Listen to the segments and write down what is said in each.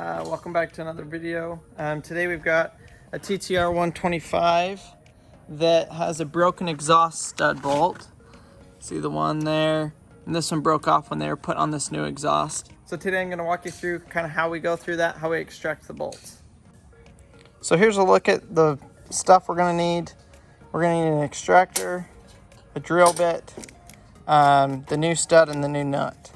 Welcome back to another video. Today we've got a TTR 125 that has a broken exhaust stud bolt. See the one there? And this one broke off when they were put on this new exhaust. So today I'm going to walk you through kind of how we go through that, how we extract the bolts. So here's a look at the stuff we're going to need. We're going to need an extractor, a drill bit, the new stud, and the new nut.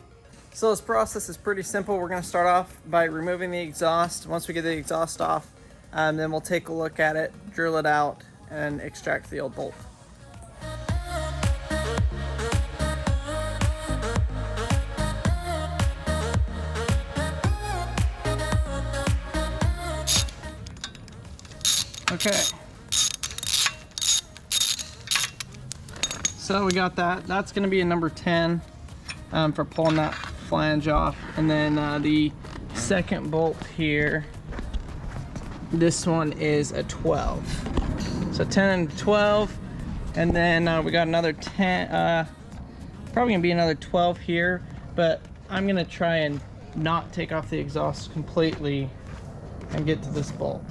So this process is pretty simple. We're going to start off by removing the exhaust. Once we get the exhaust off, then we'll take a look at it, drill it out, and extract the old bolt. Okay. So we got that. That's going to be a number 10 for pulling that flange off. And then the second bolt here, this one is a 12. So 10 and 12. And then we got another 10, probably going to be another 12 here. But I'm going to try and not take off the exhaust completely and get to this bolt.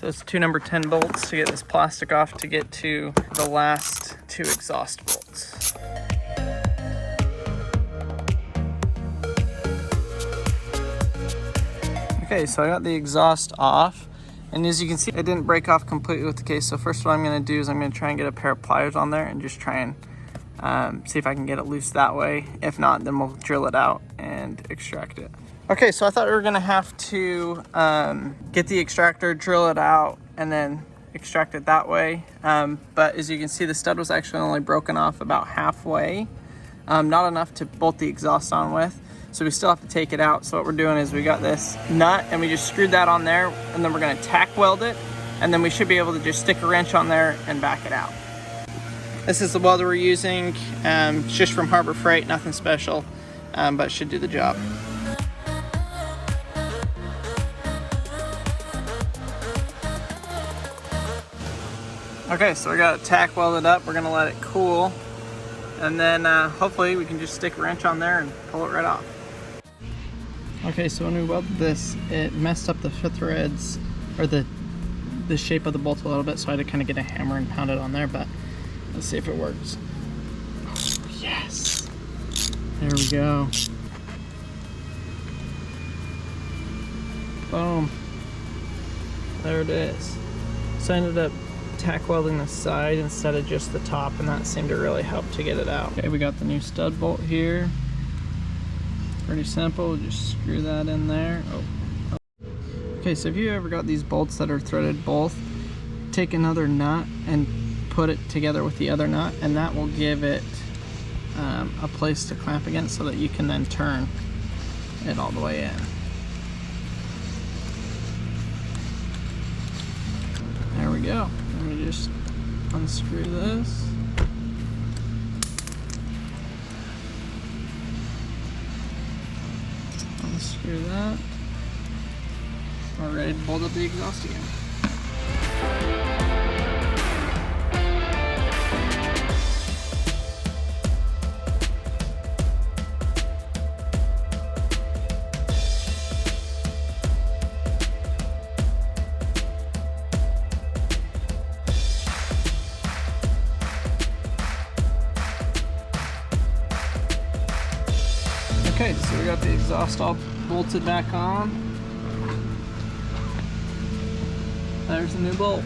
So it's two number 10 bolts to get this plastic off to get to the last two exhaust bolts. Okay, so I got the exhaust off, and as you can see, it didn't break off completely with the case. So first what I'm going to do is I'm going to try and get a pair of pliers on there and just try and see if I can get it loose that way. If not, then we'll drill it out and extract it. Okay, so I thought we were gonna have to get the extractor, drill it out, and then extract it that way. But as you can see, the stud was actually only broken off about halfway. Not enough to bolt the exhaust on with. So we still have to take it out. So what we're doing is we got this nut and we just screwed that on there, and then we're gonna tack weld it. And then we should be able to just stick a wrench on there and back it out. This is the welder we're using. It's just from Harbor Freight, nothing special, but it should do the job. Okay, so we got it tack welded up. We're gonna let it cool, and then hopefully we can just stick a wrench on there and pull it right off. Okay, so when we welded this, it messed up the threads, or the shape of the bolt a little bit, so I had to kind of get a hammer and pound it on there, but let's see if it works. Oh, yes! There we go. Boom. There it is. So I ended up tack welding the side instead of just the top, and that seemed to really help to get it out. Okay, we got the new stud bolt here. Pretty simple, just screw that in there. Oh. Okay, so if you ever got these bolts that are threaded both, take another nut and put it together with the other nut, and that will give it a place to clamp against so that you can then turn it all the way in. There we go. Let me just unscrew this. Unscrew that. We're ready to bolt up the exhaust again. Okay, so we got the exhaust all bolted back on. There's the new bolt.